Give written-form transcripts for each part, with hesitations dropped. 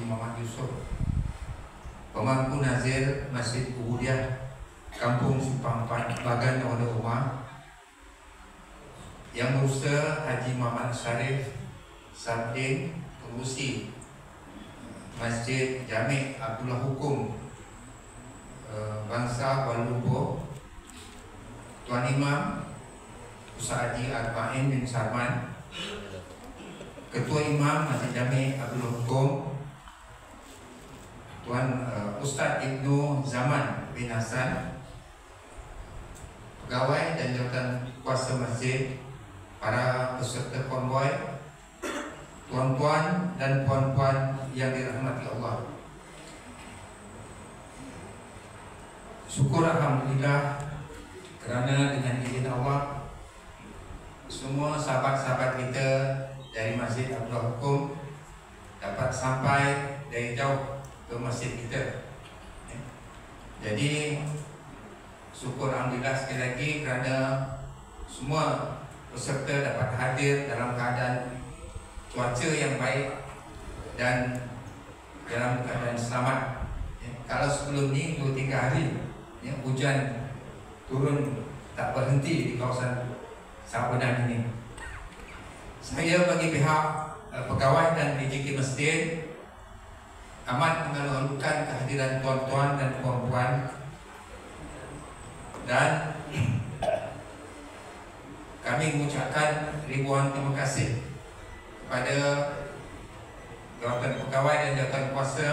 Muhammad Yusuf, pemangku Nazir Masjid Ubudiah Kampung Simpang 4 Bagan Nurul Umar, Yang Berusaha Haji Muhammad Syarif Sabdin, pengurusi Masjid Jami' Abdullah Hukum Bangsa Kuala Lumpur, Tuan Imam Ustaz Haji Arba'in bin Sarman, Ketua Imam Masjid Jami' Abdullah Hukum Tuan Ustaz Ibnu Zaman bin Hasan, pegawai dan jawatan kuasa masjid, para peserta konvoi, tuan-tuan dan puan-puan yang dirahmati Allah. Syukur alhamdulillah kerana dengan izin Allah semua sahabat-sahabat kita dari Masjid Abdullah Hukum dapat sampai dari jauh ke masjid kita. Jadi syukur alhamdulillah sekali lagi kerana semua peserta dapat hadir dalam keadaan cuaca yang baik dan dalam keadaan selamat. Kalau sebelum ni 2-3 hari hujan turun tak berhenti di kawasan Sahabadan ini. Saya bagi pihak pegawai dan PJK masjid amat mengalu-alukan kehadiran tuan-tuan dan puan-puan, dan kami mengucapkan ribuan terima kasih kepada jawatan pegawai dan jawatan kuasa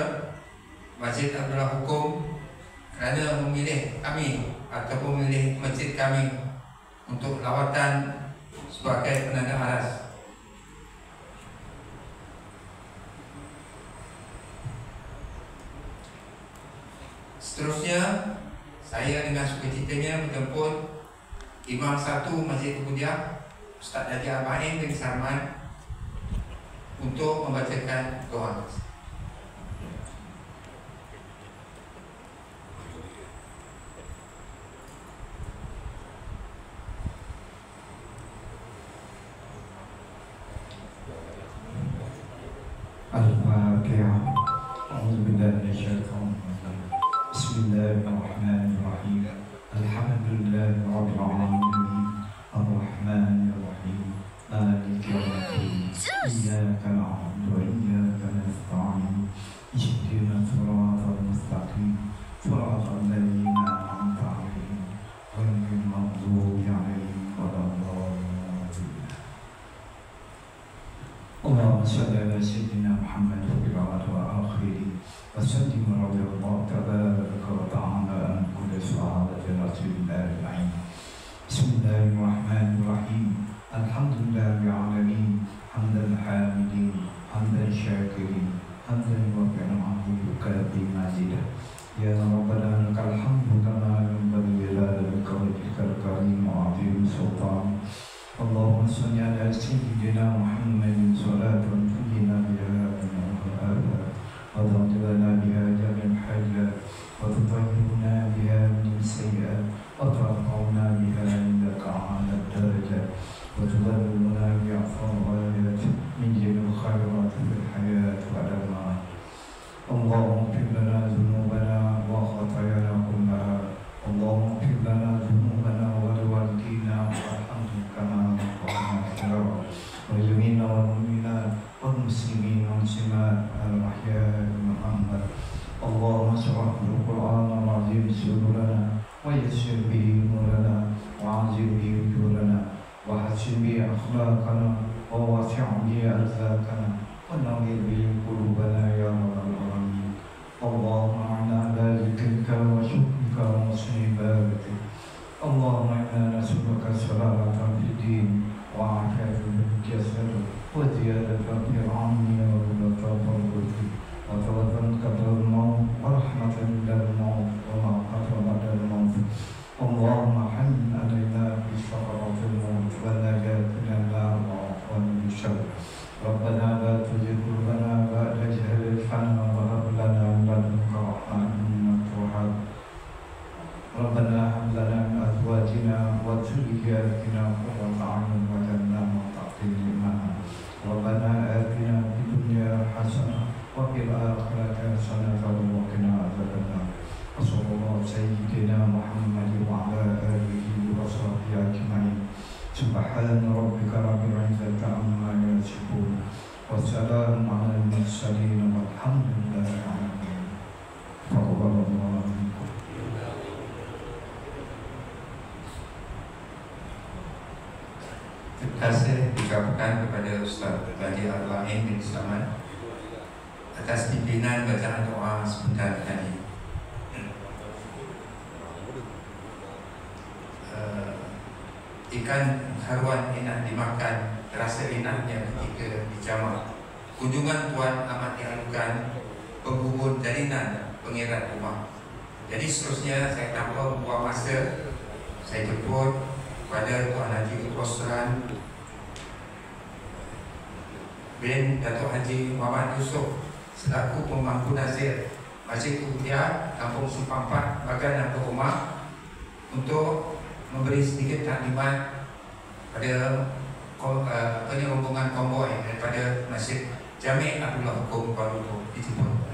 Masjid Abdullah Hukum kerana memilih kami ataupun memilih masjid kami untuk lawatan sebagai penanda aras. Seterusnya, saya dengan sukacitanya menjemput Imam 1 Masjid Ubudiah Ustaz Haji Arba'in bin Sarman untuk membacakan doa. Al-Fatihah. A'udzubillahi minasyaitonir rajim. Bismillahirrahmanirrahim. Alhamdulillahi rabbil alamin. Ar-Rahmanir Rahim. Maliki yaumiddin. Iyyaka na'budu wa iyyaka nasta'in. Ihdinas siratal mustaqim. Siratal ladzina an'amta 'alaihim ghairil maghdubi 'alaihim waladdallin. Allahumma shalli ala sayyidina Muhammad wa ala alihi wa sallim radhiyallahu tabaraka wa ta'ala an kulli sahabati rasulillahi ajma'in. Bismillahirrahmanirrahim. Alhamdulillahil alamin. Hamdal hamidin, hamdal syakirin, hamdan wafi'an hamdu kafi mazidah. Ya Rabbana lakal hamdu kama yanbaghi li jalali wajhikal karim wa 'azimi sultan. Allahumma salli ala sayyidina Muhammadin salatan tuhyina biha al-ahad wa tudhillana biha jami'al hajat wa tutahhiruna biha min sayyi'at wa tarfa'una biha indaka 'ala ad-darajat wa tudhilluna biha fawaidat min jami'il khairat fil hayat wa al-mamat. Allahumma ighfir lana dhunubana wa khatayana kullaha. Allahumma ighfir lana dhunubana wa liwalidina warhamhum kama rabbayana saghira. Wa jami'il mu'minina wal muslimin wal muslimat al-ahya'i minhum al-amwat. Allahumma shrah bil Qur'an al-azim sudurana wa yassir bihi umurana wa 'azim bihi ujurana wa hassin bihi akhlaqana wa wasi' bihi arzaqana wa nawwir bihi qulubana ya rabbal alamin. Allahumma a'inna ala zikrika wa syukrika wa husni ibadatik. Allahumma inna nas'aluka salamatan fid din wa 'afiyatan fil jasad wa ziyadatan fil 'ilmi wa ridatan fil rizq wa tawatan qabla al-maut wa rahmatan inda al-maut wa ma'afatan ba'da al-maut. Allahumma hannin 'alaina bi sakaratil maut wa najatan min an-nar wa 'afwan min syarr. Rabbana la tuzigh qulubana وفي الآخرة حسنة وقنا عذاب النار. وصلى الله سيدنا محمد وعلى آله وصحبه أجمعين. سبحان ربك رب العزة عما يصفون والسلام على المرسلين والحمد لله رب العالمين. تقبل الله منكم. Terima kasih dikabulkan kepada Ustaz Badi Al-Lain bin Selamat atas pimpinan bacaan doa sebentar tadi. Ikan haruan enak dimakan, terasa enaknya ketika dijamak. Kunjungan Tuan amat diharukan, penghubung jalinan pengirat rumah. Jadi seterusnya saya tanpa buang masa, saya jemput pada Tuan Haji Roslan bin Datuk Haji Muhammad Yusof selaku pemangku nazir Masjid Kubudia Kampung Simpang 4 Bagan Abdul Umar untuk memberi sedikit taklimat pada rombongan konvoi daripada Masjid Jami' Abdullah Hukum Kuala Lumpur dijemput.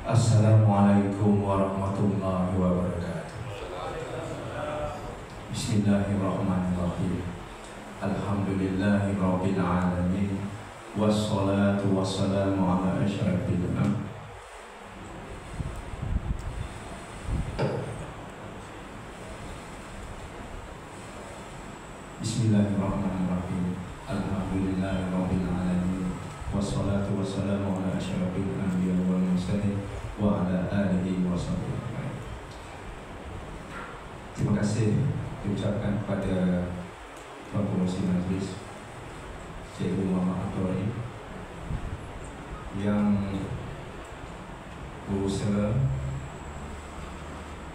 Assalamualaikum warahmatullahi wabarakatuh. Bismillahirrahmanirrahim. Alhamdulillahi rabbil alamin. Wassalatu wassalamu ala asyrafil anbiya. Bismillahirrahmanirrahim. Alhamdulillahi rabbil alamin. Wassalatu wassalamu ala asyrafil anbiya wal mursalin wa ala alihi wa sahbihi. Terima kasih diucapkan kepada Tuan Pengerusi Majlis Cikgu Muhammad Abdul Rahim yang berusaha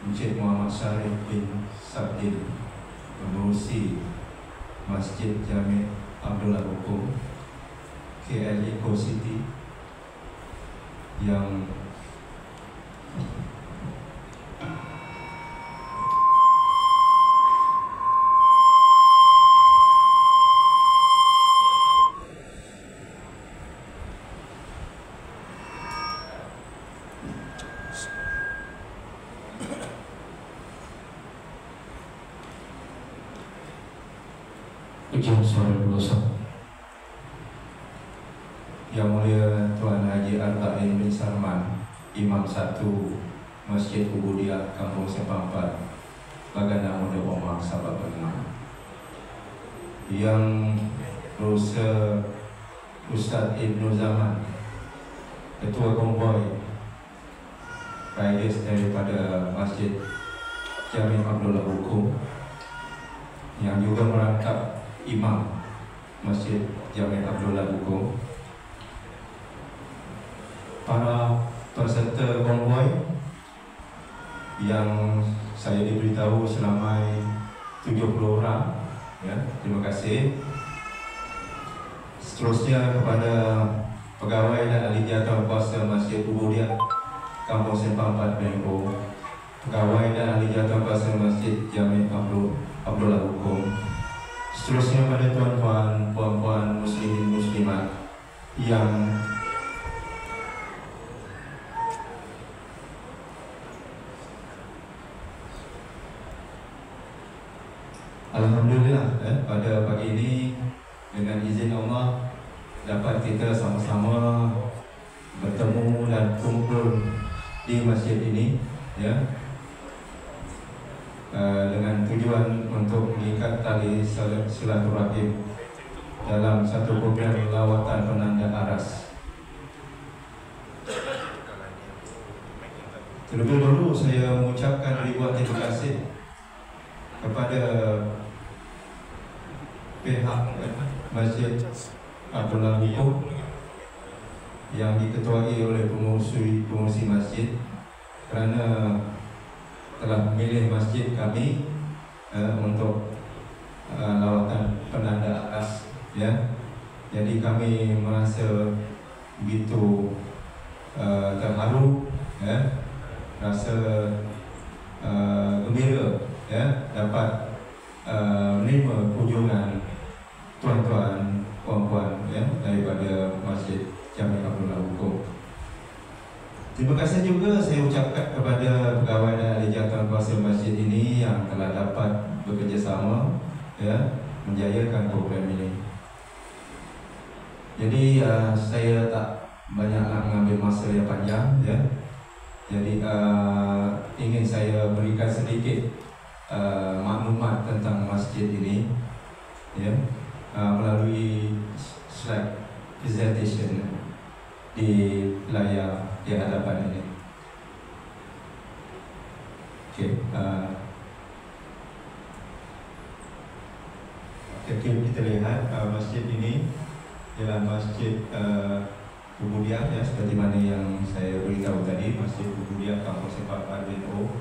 Encik Muhammad Syarif bin Sabdin mengurusi Masjid Jami' Abdullah Hukum KL Eco City yang ujian suara berusaha. Yang mulia Tuan Haji Al-Ta'in bin Salman, Imam 1 Masjid Ubudiah Kampung Simpang 4 Bagana Muda Omar Sabah Bernama. Yang berusaha Ustaz Ibnu Zaman, Ketua Konvoi Riders daripada Masjid Jami' Abdullah Hukum, yang juga merangkap Imam Masjid Jami' Abdullah Hukum, para peserta konvoi yang saya diberitahu seramai 70 orang, ya, terima kasih. Seterusnya kepada pegawai dan ahli jawatan kuasa Masjid Ubudiah Kampung Simpang 4 Bengkok, pegawai dan ahli jawatan kuasa Masjid Jami' Abdullah Hukum. Seterusnya pada tuan-tuan, puan-puan, muslimin, muslimat yang alhamdulillah, pada pagi ini dengan izin Allah dapat kita sama-sama bertemu dan kumpul di masjid ini, ya, dengan tujuan untuk mengikat tali silaturahim dalam satu program lawatan penanda aras. Terlebih dahulu saya mengucapkan ribuan terima kasih kepada pihak Masjid Abdullah Hukum yang diketuai oleh pengurusi masjid kerana telah memilih masjid kami untuk lawatan penanda aras, ya. Jadi kami merasa begitu terharu, ya, rasa gembira ya, dapat menerima kunjungan tuan-tuan, puan-puan ya, daripada Masjid Jami' Abdul Lawu. Terima kasih juga saya ucapkan kepada pegawai dan ahli jawatankuasa masjid ini yang telah dapat bekerjasama ya, menjayakan program ini. Jadi saya tak banyak nak mengambil masa yang panjang ya. Jadi ingin saya berikan sedikit maklumat tentang masjid ini ya, melalui slide presentation di layar di hadapan ini. Okey, kita lihat masjid ini ialah masjid Ubudiah ya, seperti mana yang saya beritahu tadi, Masjid Ubudiah Kampung Sepak RBNO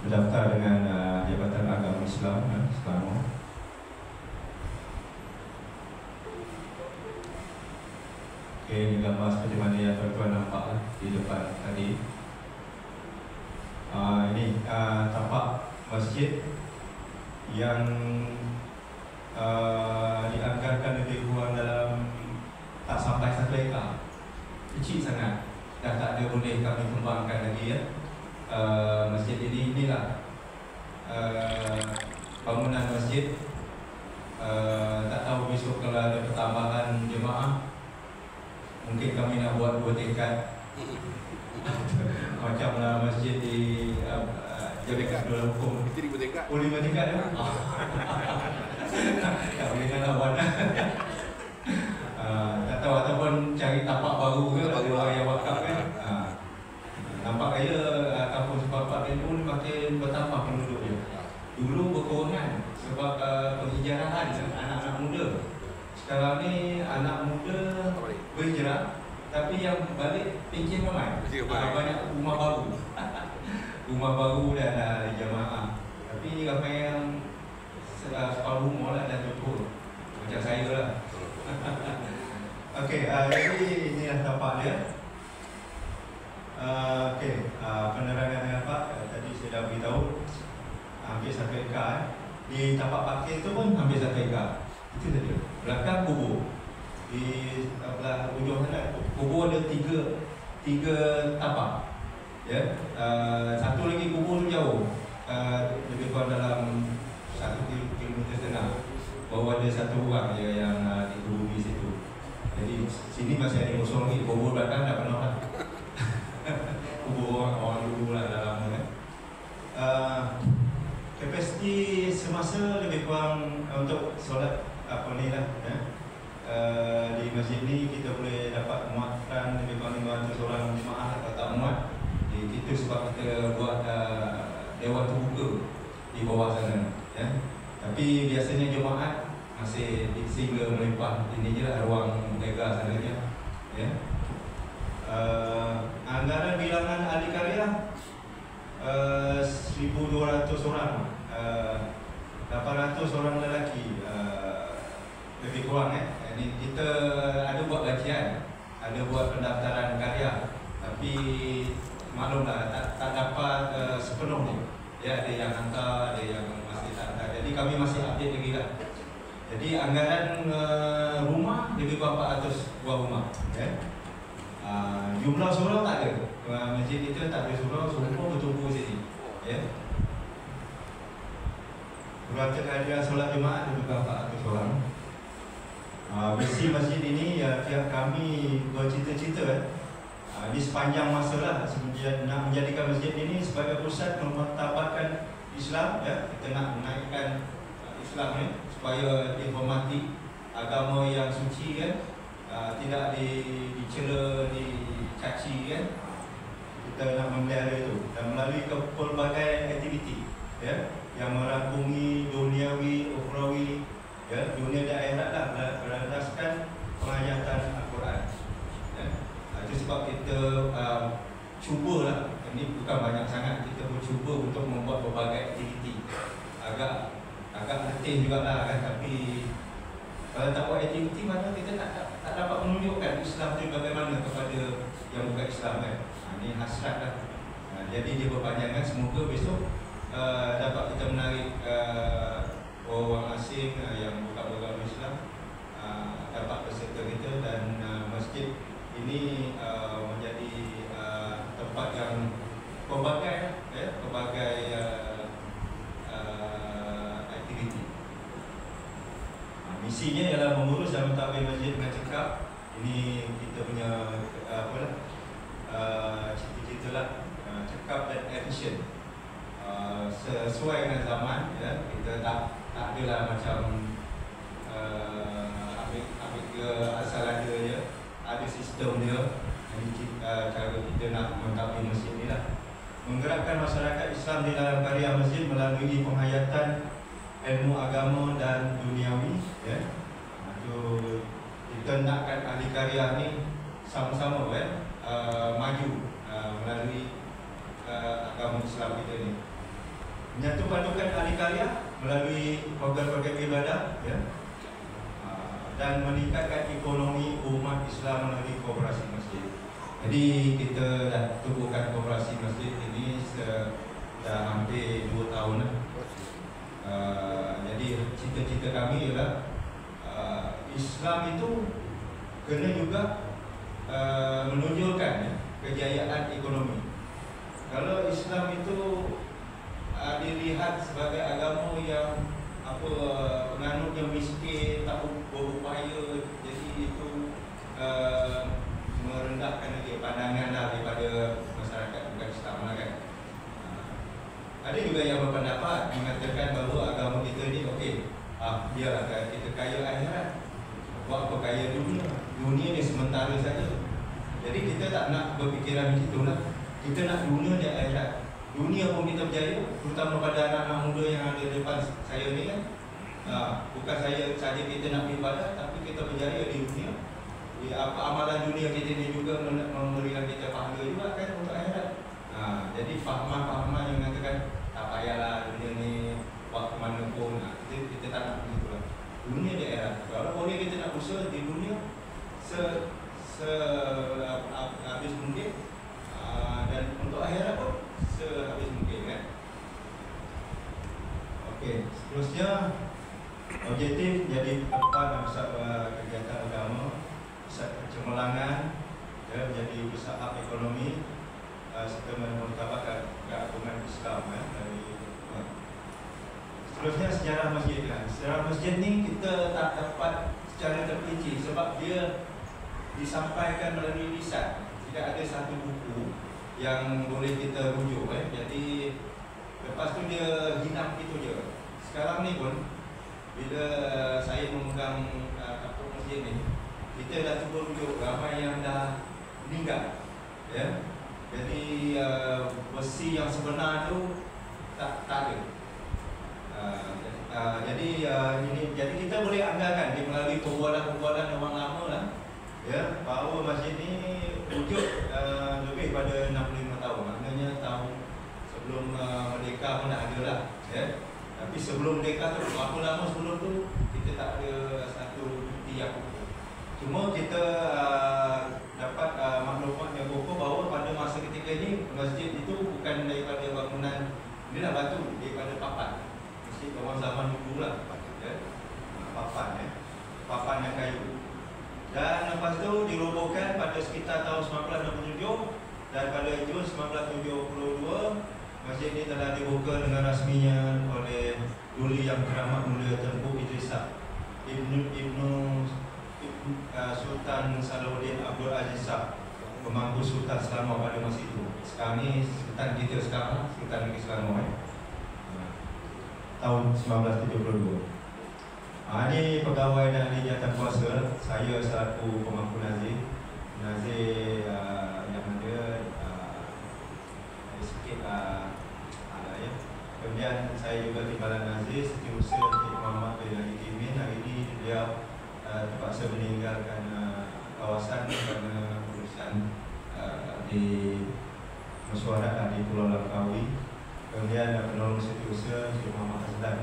berdaftar dengan Jabatan Agama Islam Selangor. Okey, ini gambar seperti mana yang tuan-tuan nampak di depan tadi. Ini tapak masjid yang dianggarkan lebih kurang dalam tak sampai 1 ekar, kecil sangat, dah tak ada boleh kami kembangkan lagi ya. Masjid inilah bangunan masjid. Tak tahu besok kalau ada pertambahan jemaah, mungkin kami nak buat 2 tingkat macamlah masjid di dekat Dola Hukum. Itu 5 tingkat. 5 tingkat ya? Tak boleh nak buat. Tak tahu ataupun cari tapak baru ke yang wakaf kan. Nampak kaya Kampung Sepak RBNO makin bertambah penduduk dia. Dulu berkurangan sebab penghijrahan anak-anak muda. Sekarang ni anak muda berhijrah, tapi yang balik pencen ramai. Banyak rumah baru. Rumah baru dan jamaah. Tapi ramai yang separuh rumah lah dah tutup. Macam saya lah. Okey, jadi inilah tapak dia. Okey, penerangan apa? Tadi saya dah beritahu hampir 1 ekar. Di tapak parkir tu pun hampir 1 ekar. Itu saja. Belakang kubur. Di belah ujung sana kubur ada 3 tapak. Ya. Satu lagi kubur tu jauh. Lebih kurang dalam 1,5 km. Baru ada 1 orang je yang dikubur di situ. Jadi sini masih ada kosong lagi. Kubur belakang dah penuh lah. Kubur orang dulu lah dah lama kan. Kapasiti semasa lebih kurang untuk solat apa ni lah ya. Di masjid ni kita boleh dapat muatkan lebih kurang 500 orang jemaah atau tak muat. Itu sebab kita buat dewan terbuka di bawah sana ya. Tapi biasanya jemaat masih sehingga melimpah. Ini je lah ruang lega sana je ya. Anggaran bilangan ahli karya 1,200 orang, 800 orang lelaki, lebih kurang Ini kita ada buat kajian, ada buat pendaftaran karya, tapi maklumlah tak dapat sepenuhnya. Ya, ada yang hantar, ada yang masih tak hantar. Jadi kami masih update lagi lah. Jadi anggaran rumah lebih kurang 400 buah rumah ya. Jumlah surau tak ada. Masjid kita tak ada surau, semua bertumpu sini ya. Perwakilan hadiah solat Jumaat lebih kurang 400 orang. Visi masjid ini ya, kami bercita-cita di sepanjang masa lah nak menjadikan masjid ini sebagai pusat memartabatkan Islam ya. Kita nak menaikkan Islam ni supaya dihormati agama yang suci kan, tidak dicela, dicaci kan. Kita nak memelihara itu dan melalui pelbagai aktiviti ya, yang merangkumi duniawi, ukhrawi ya, dunia dan akhirat lah, berlandaskan penghayatan Al-Quran ya. Itu sebab kita cubalah, ini bukan banyak sangat, kita mencuba untuk membuat berbagai aktiviti. Agak letih jugalah kan, tapi kalau tak buat aktiviti mana kita tak dapat menunjukkan Islam tu bagaimana kepada yang bukan Islam kan. Ini hasrat lah. Jadi dia berpanjangan, semoga besok dapat kita misinya ialah mengurus dan mentadbir masjid dengan cekap. Ini kita punya cita-cita lah, cekap dan efisien, sesuai dengan zaman. Ya, kita tak adalah macam ambil ke asal ada je, ada sistem dia. Jadi cara kita nak mentadbir masjid ni lah, menggerakkan masyarakat Islam di dalam karya masjid melalui penghayatan ilmu agama dan duniawi. Ya, kita nakkan ahli karya ni sama-sama maju melalui agama Islam kita ni. Menyatu padukan ahli karya melalui program-program ibadah, ya, dan meningkatkan ekonomi umat Islam melalui koperasi masjid. Jadi kita dah tubuhkan koperasi masjid ini dah hampir 2 tahun lah. Jadi cita-cita kami ialah Islam itu kena juga menunjukkan kejayaan ekonomi. Kalau Islam itu dilihat sebagai agama yang penganutnya miskin, tak berupaya, jadi itu merendahkan lagi pandangan daripada masyarakat bukan Islam lah kan. Ada juga yang berpendapat mengatakan bahawa agama kita ni okey, biarlah kita kaya akhirat, buat apa kaya dunia. Dunia ni sementara saja. Jadi kita tak nak berfikiran macam itulah. Kita nak dunia di akhirat. Dunia pun kita berjaya, terutama pada anak-anak muda yang ada depan saya ni kan. Bukan saya saja kita nak beribadah, tapi kita berjaya di dunia. Amalan dunia kita ni juga memberikan kita pahala juga kan untuk akhirat. Jadi fahaman-fahaman yang mengatakan tak payahlah dunia ni buat ke mana pun, kita tak nak begitu lah. Dunia di akhirat, kalau boleh kita nak usaha di dunia habis mungkin, dan untuk akhirat pun sehabis mungkin kan. Okey, seterusnya objektif jadi tempat dan pusat kegiatan agama, pusat percemerlangan, ya, menjadi pusat hub ekonomi, serta menertabatkan keagungan Islam dari. Seterusnya sejarah masjid kan. Sejarah masjid ni kita tak dapat secara terperinci sebab dia disampaikan melalui lisan. Tidak ada satu buku yang boleh kita rujuk Jadi lepas tu dia hilang itu je. Sekarang ni pun bila saya memegang kapur masjid ni, kita dah cuba rujuk ramai yang dah meninggal, ya. Jadi versi yang sebenar tu tak ada. Jadi kita boleh anggarkan melalui perbualan-perbualan orang lama lah, ya, bahawa masjid ni wujud lebih pada 65 tahun. Maknanya tahun sebelum merdeka pun dah ada lah, ya. Tapi sebelum merdeka tu, berapa lama sebelum tu, kita tak ada satu bukti yang kukuh. Cuma kita dapat maklumat yang kukuh bahawa pada masa ketika ini masjid itu bukan daripada bangunan, dia dah batu, daripada papan. Masjid orang zaman dulu lah, ya. Papan yang kayu. Dan lepas tu dirobohkan pada sekitar tahun 1967, dan pada Jun 1972 masjid ini telah dibuka dengan rasminya oleh Duli Yang Teramat Mulia Tengku Idrisah Ibnu Sultan Salahuddin Abdul Aziz Shah, pemangku Sultan Selangor pada masa itu. Sekarang ni Sultan kita sekarang, Sultan Negeri Selangor, tahun 1972. Ini pegawai dan ahli jawatan kuasa. Saya selaku pemangku Nazir yang ada sikit ya. Kemudian saya juga timbalan Nazir Setiausaha Encik Muhammad bin Ali Kimin. Hari ini beliau terpaksa meninggalkan kawasan kerana urusan di mesyuarat di Pulau Langkawi. Kemudian penolong Setiausaha Encik Muhammad Azlan.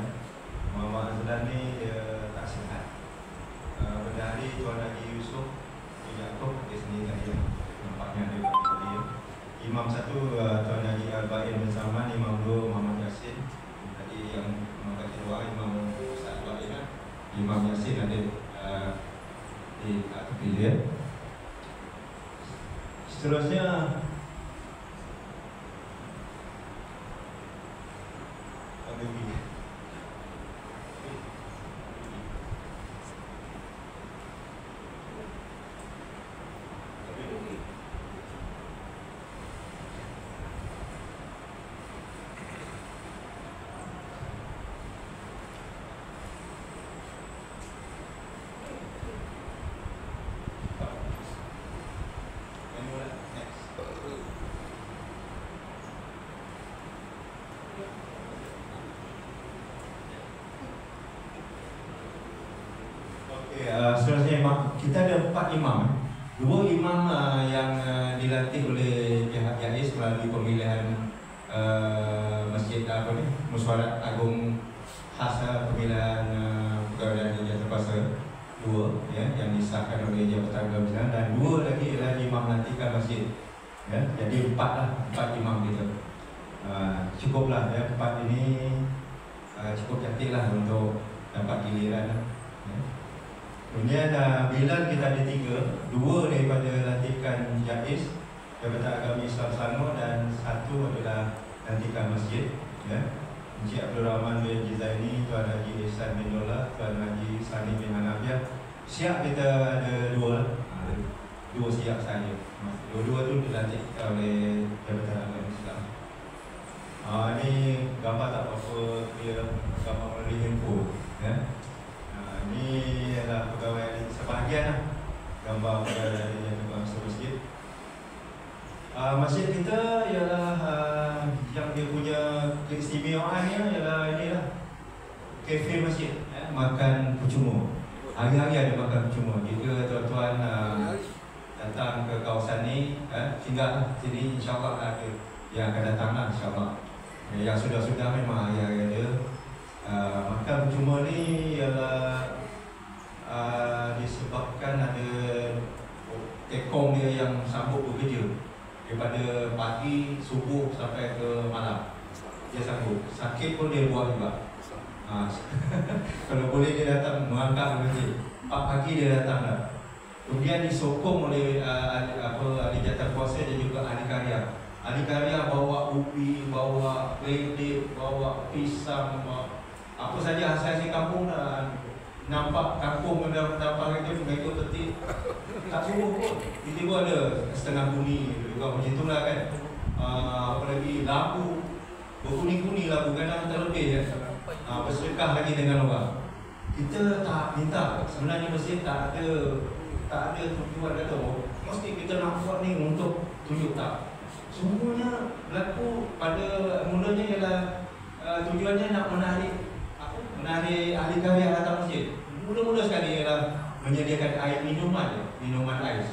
Muhammad Azlan ni dia tak sihat. Berdahari Tuan Haji Yusof Yaakob di sini tadi, nampaknya ada dia. Imam satu Tuan Haji Al-Bain bin Salman, Imam dua Muhammad Yasin. Tadi yang membaca doa Imam Ustaz Al-Bain, Imam Yasin ada di tepi dia. Seterusnya imam. Dua imam yang dilantik oleh pihak JAIS melalui pemilihan masjid Mesyuarat Agung khas pemilihan pegawai dan jabatan terkuasa. Dua yang disahkan oleh Jabatan Agama dan dua lagi ialah imam lantikan masjid. Jadi 4 imam kita. Cukuplah 4 ini cukup cantiklah untuk dapat giliran. Kemudian bila kita ada 3, 2 daripada lantikan JAIS Jabatan Agama Islam Selangor dan 1 adalah lantikan masjid. Encik Abdul Rahman bin Jizaini, Tuan Haji Ihsan bin Dola, Tuan Haji Sani bin Hanafiah. Siap kita ada 2 siap saja. Dua-dua tu dilantik oleh Jabatan Agama Islam. Ini gambar tak apa-apa, dia gambar melalui handphone. Ini adalah pegawai sebahagian lah gambar pegawai yang bangsa masjid. Masjid kita ialah yang dia punya keistimewaannya ialah inilah kafe masjid, makan percuma. Hari-hari ada makan percuma. Jika tuan-tuan datang ke kawasan ni, singgah sini, insyaAllah ada yang akan datang lah, insyaAllah. Yang sudah-sudah memang hari-hari ada. Makan percuma ni ialah disebabkan ada tekong dia yang sambut bekerja daripada pagi, subuh sampai ke malam. Dia sanggup. Sakit pun dia buat juga. Kalau boleh dia datang mengangkat masjid. 4 pagi dia datang dah. Kemudian disokong oleh ahli jabatan kuasa dan juga ahli karya. Ahli karya bawa ubi, bawa kredit, bawa pisang, apa saja hasil-hasil kampung dah. Nampak kampung dapat itu mereka petik tak suruh pun. Tiba-tiba ada setengah buni juga macam itulah kan. Apa lagi labu berkuning-kuning labu kadang terlebih bersedekah lagi dengan orang. Kita tak minta, sebenarnya masjid tak ada tujuan kata mesti kita nak buat ni untuk tunjuk, tak. Semuanya berlaku pada mulanya ialah tujuannya nak menarik ahli karya datang masjid. Mula-mula sekali ialah menyediakan air minuman ais.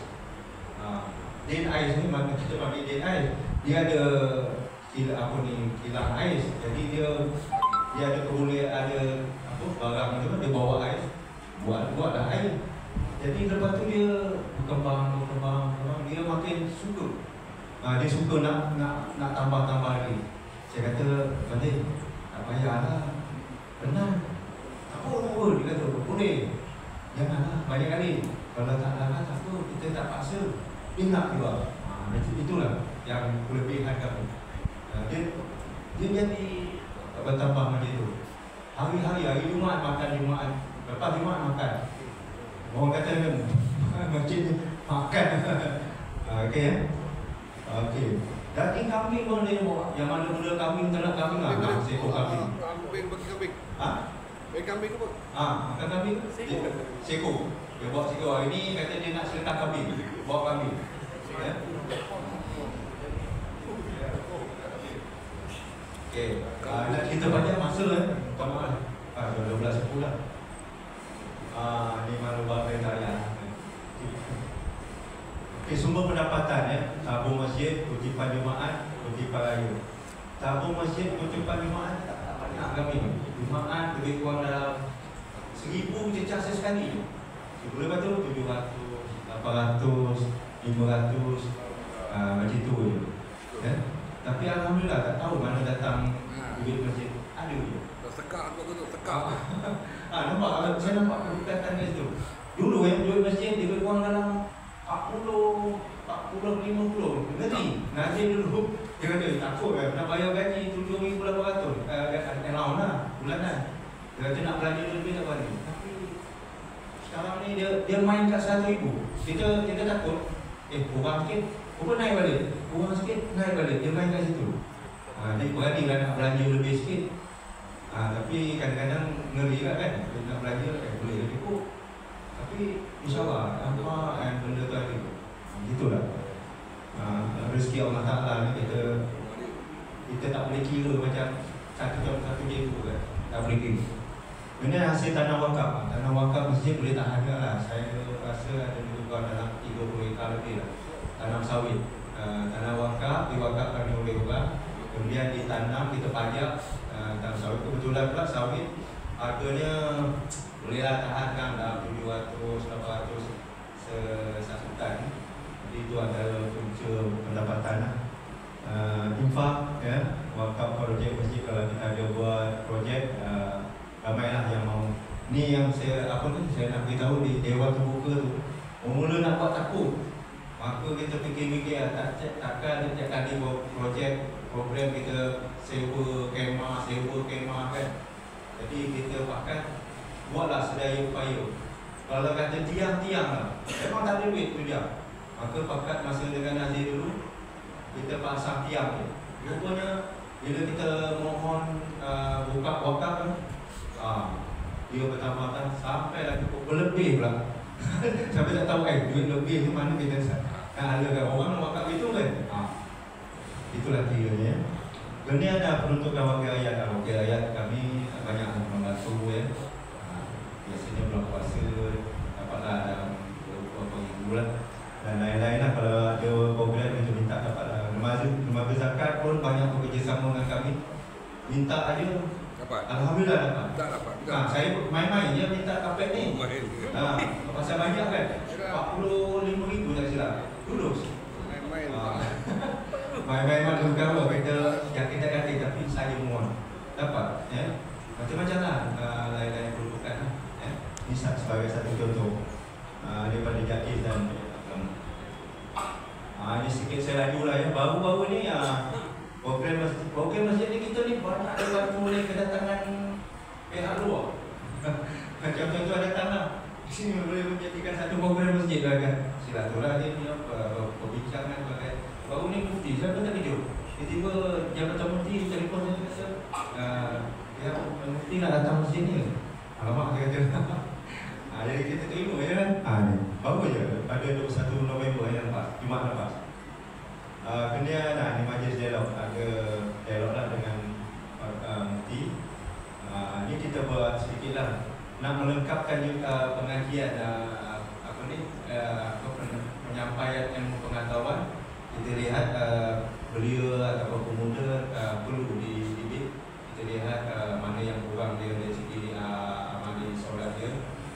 Din ais ni mana kita panggil din ais. Dia ada kilang ais. Jadi dia ada barang tu dia bawa ais, buatlah air. Jadi lepas tu dia berkembang, dia makin suka. Dia suka nak tambah lagi. Saya kata, "Balik, tak payahlah. Benar. Tak apa, dia kata, boleh. Janganlah banyak kali. Kalau tak dapat, tak apa, kita tak paksa. Dia nak juga." Itulah yang kelebihan kami. Dia jadi bertambah macam itu. Hari Jumaat makan Jumaat, lepas Jumaat makan. Orang kata kan, masjid makan. Okey ya? Okey. Daging kambing pun dia bawa. Yang mana benda kambing, ternak kambing lah. Seekor kambing. Kambing bagi kambing. Kambing ke apa? Makan kambing? Seekor. Dia bawa seekor. Hari ni kata dia nak seletak kambing. Bawa kambing. Ya? Okey. Nak cerita banyak masa Kamu 12.10 lah. Ni malu buat perintah. Okey, sumber pendapatan tabung masjid, kutipan Jumaat, kutipan raya. Tabung masjid, kutipan Jumaat tak banyak kami. Jumaat lebih kurang dalam 1,000 cecah sekali. Lepas tu 700, 800, 500 macam tu je. Tapi alhamdulillah tak tahu mana datang duit masjid. Ada je. Tekak apa tu? Tekak. Nampak, saya nampak kedekatan kat situ. Dulu duit masjid dia kurang dalam 40, 50. Ngaji dulu. Dia kata, takut nak bayar gaji 7,800. Allowance lah, bulanan. Dia kata nak belanja lebih tak balik. Tapi sekarang ni dia main kat 100,000. Kita takut. Kurang sikit, naik balik. Kurang sikit, naik balik. Dia main kat situ. Dia beranilah nak belanja lebih sikit. Tapi kadang-kadang ngeri lah kan. Dia nak belanja, boleh cukup. Tapi insyaAllah apa benda tu ada. Begitulah. Rezeki Allah Ta'ala ni kita tak boleh kira macam satu jam satu jam tu kan. Tak boleh kira. Ini hasil tanah wakaf. Tanah wakaf masjid boleh tak harga lah. Saya rasa ada juga dalam 30 ekar lebih lah. Tanam sawit. Tanah wakaf diwakafkan oleh orang, kemudian ditanam, kita pajak tanam sawit. Kebetulan pula sawit harganya bolehlah tahankan dalam 700-800 sasutan. Jadi itu adalah punca pendapatan lah. Infak ya, wakaf projek masjid. Kalau kita ada buat projek, ramailah yang mau. Ni yang saya nak beritahu di Dewan Terbuka tu. Mula nak buat takut. Maka kita fikir-fikir takkan setiap kali buat projek program kita sewa kemah kan. Jadi kita pakai buatlah sedaya upaya. Kalau kata tiang-tiang lah, memang tak ada duit tu dia. Maka pakat masa dengan Nazir dulu, kita pasang tiang je. Rupanya bila kita mohon buka wakaf kan, dia bertambahkan sampai lah cukup berlebih pula. Sampai tak tahu duit lebih tu mana kita nak halakan orang wakaf itu kan. Itulah kiranya. Ini ada peruntukan wakil rakyat. Wakil rakyat kami banyak membantu ya. Biasanya bulan puasa dapatlah dalam beberapa minggu lah. Dan lain-lain lah. Kalau ada program kita minta dapatlah. Lembaga zakat pun banyak bekerjasama dengan kami. Minta aja dapat. Alhamdulillah dapat. Tak dapat. Saya main-main je minta kapet ni. Pasal banyak kan. 45,000 tak silap. Lulus. Main-main. Main-main bukan apa. Kita kata tapi saya mohon dapat ya. Macam-macam lah lain-lain peruntukan lah. Ini sebagai satu contoh daripada Jakis dan ini sikit saya laju lah ya. Baru-baru ni program masjid ni kita ni banyak dibantu oleh kedatangan pihak luar. Macam contoh datang lah. Di sini boleh menjadikan satu program masjid lah kan. Silaturahim ni perbincangan bagai. Baru ni mufti, saya pun tak video. Tiba-tiba Jabatan Mufti telefon saya kata ya mufti nak datang masjid ni. Alamak dia kata. Jadi kita terima ya kan. Baru je pada 21 November yang lepas, Jumaat lepas. Kemudian ni majlis dialog, ada dialog lah dengan mufti. Ni kita buat sedikit lah nak melengkapkan juga pengajian penyampaian ilmu pengetahuan. Kita lihat belia atau pemuda perlu dididik. Kita lihat mana yang kurang dia dari segi amali solat dia.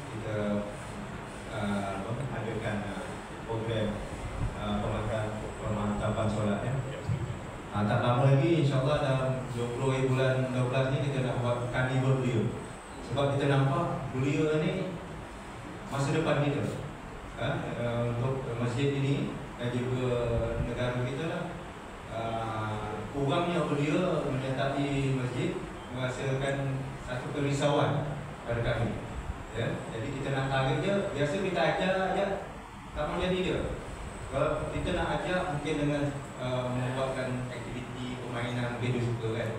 Kita adakan program pemantapan solat ya. Tak lama lagi insyaAllah dalam 20 bulan 12 ni kita nak buat karnival belia. Sebab kita nampak belia ni masa depan kita untuk masjid ini dan juga negara kita lah. Kurangnya belia menyertai masjid merasakan satu kerisauan pada kami ya. Jadi kita nak tarik je. Biasa kita ajar tak mau jadi dia. Kalau kita nak ajar mungkin dengan membuatkan aktiviti permainan mungkin dia suka kan.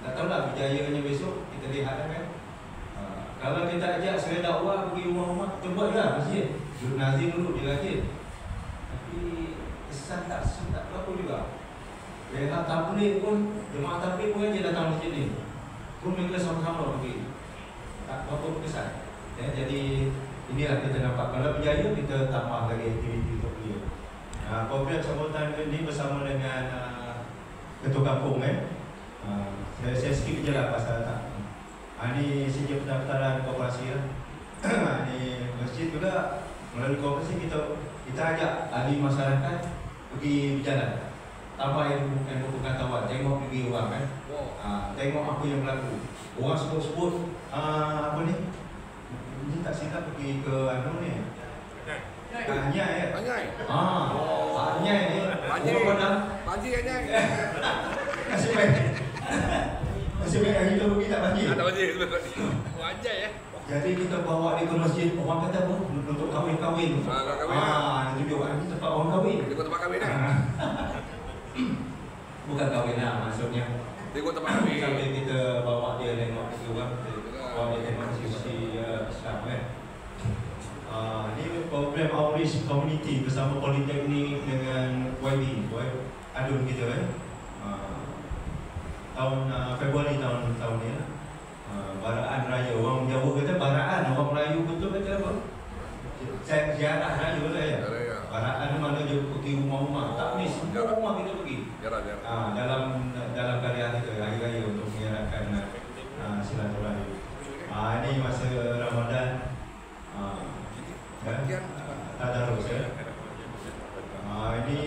Tak tahulah berjayanya besok kita lihat lah kan. Kalau kita ajak saya dakwah pergi rumah-rumah, kita buat lah masjid. Nazir dulu dia rajin. Tapi kesan tak berapa juga. Pihak tabligh pun, jemaah tabligh pun dia datang masjid ni. Pun mereka sama-sama pergi. Tak berapa berkesan. Ya, jadi inilah kita nampak. Kalau berjaya kita tambah lagi aktiviti untuk dia. Program sambutan ini bersama dengan Ketua Kampung saya sikit je lah pasal tak. Ini sejak pendaftaran koperasi lah. Ini masjid juga melalui koperasi kita ajak ahli masyarakat pergi berjalan. Tambah ilmu pengetahuan, tengok pergi orang kan. Tengok apa yang berlaku. Orang sebut-sebut apa ni? Ini tak silap pergi ke ni. Anyai ya? Anyai. Anyai ni. Anyai. Banjir Anyai. Nasib baik hari tu pergi tak banjir. Tak banjir. Anyai ya. Jadi kita bawa dia ke masjid. Orang kata apa? Untuk kahwin-kahwin. Dia tunjuk ini tempat orang kahwin. Tengok tempat kahwin lah. Bukan kahwin lah maksudnya. Tengok tempat kahwin. Sambil kita bawa dia tengok orang. Bawa dia tengok sisi Islam kan. Ini program Outreach Community bersama Politeknik dengan YB Adun kita kan. Tahun Februari tahun ni Baraan Raya, orang ziarah raya lah ya. Baraan mana je pergi rumah-rumah. Tak ni semua rumah kita pergi. Dalam karya kita hari raya untuk menyiarkan silaturahim. Ini masa Ramadan. Tadarus ya. Ini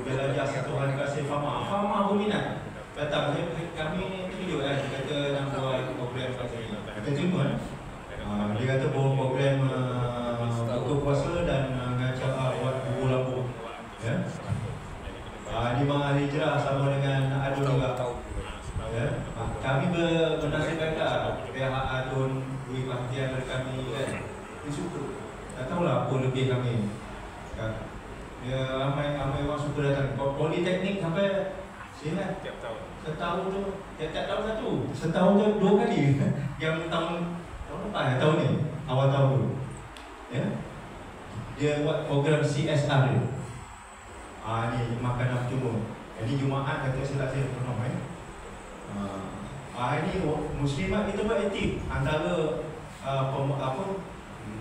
belajar satu hari kasih Fama berminat. Datang kami tunjuk kan, dia kata nak buat program macam ni. Kita terima dia kata bawa program buka puasa dan ngajak buat buku lampu. Ya. Di Mahal Hijrah sama dengan Adun juga. Ya. Kami bernasibkanlah pihak Adun beri perhatian kepada kami kan. Dia suka. Tak tahulah apa lebih kami. Dia ramai orang suka datang. Politeknik sampai sini setahun tu, tiap-tiap tahun satu. Setahun tu 2 kali. Yang tahun lepas, tahun ni, awal tahun tu. Ya. Dia buat program CSR dia. Ni makanan percuma. Jadi Jumaat kata silap saya penuh ini Muslimat kita buat aktif. Antara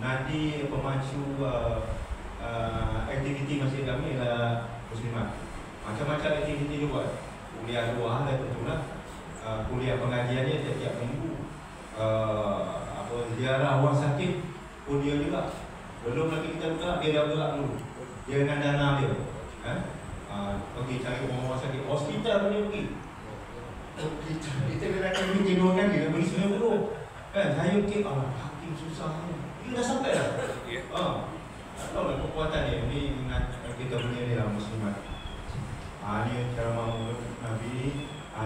nadi pemacu aktiviti masjid kami ialah Muslimat. Macam-macam aktiviti dia buat. Kuliah luar lah tentulah. Kuliah pengajiannya tiap-tiap minggu. Ziarah orang sakit pun dia juga. Belum lagi kita buka, dia dah gerak dulu. Dia dengan dana dia. Pergi cari orang sakit. Hospital pun dia pergi. Kita bila kami tidur kan, dia beri semua dulu. Kan, saya fikir, hakim susah ni. Dia dah sampai dah. Tak tahu lah kekuatan dia. Ni ingat kita punya ni lah Muslimat. Ni cara mahu Nabi ni.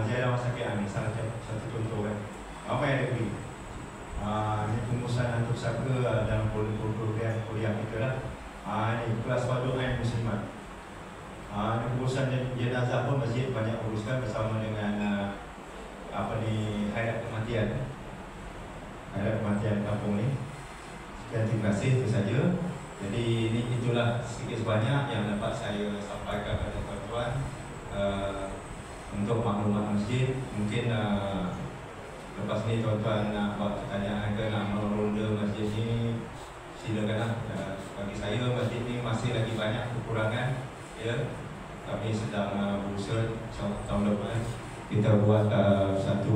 Ziarah orang sakit ni salah satu contoh kan. Apa yang dia pergi? Ini pengurusan untuk saka dalam program kuliah kita lah. Ini kelas Fadu'ain Muslimat. Ini pengurusan jenazah pun masjid banyak uruskan bersama dengan Hayat Kematian. Hayat Kematian kampung ni. Sekian, terima kasih, itu saja. Jadi itulah sedikit sebanyak yang dapat saya sampaikan kepada tuan-tuan untuk maklumat masjid. Mungkin lepas ni tuan-tuan nak buat pertanyaan ke nak meronda masjid ni, silakanlah. Bagi saya masjid ni masih lagi banyak kekurangan ya. Kami sedang berusaha tahun depan kita buat satu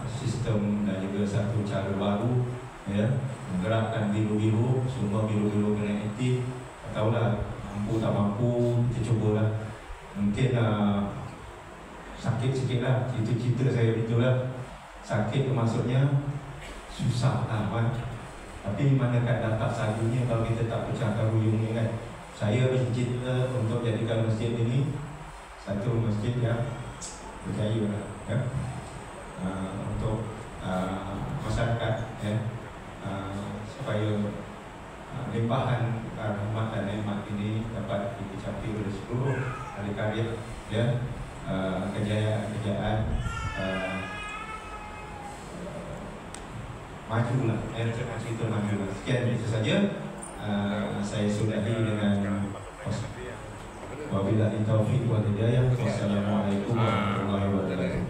sistem dan juga satu cara baru ya, menggerakkan biru-biru, semua biru-biru kena aktif. Tak tahulah mampu tak mampu, kita cubalah. Mungkin sakit sikit lah, cerita saya itulah. Sakit tu maksudnya susah lah kan. Tapi manakah datang sagunya kalau kita tak pecah karuyung ni kan. Saya bercita untuk jadikan masjid ini satu masjid yang berjaya lah ya. Untuk masyarakat ya, supaya limpahan rahmat dan nikmat ini dapat dicapai oleh seluruh ahli karya ya. Kejayaan majulah, cerita majulah. Sekian itu saja. Saya sudahi dengan wabillahi taufiq wal hidayah. Wassalamualaikum warahmatullahi wabarakatuh.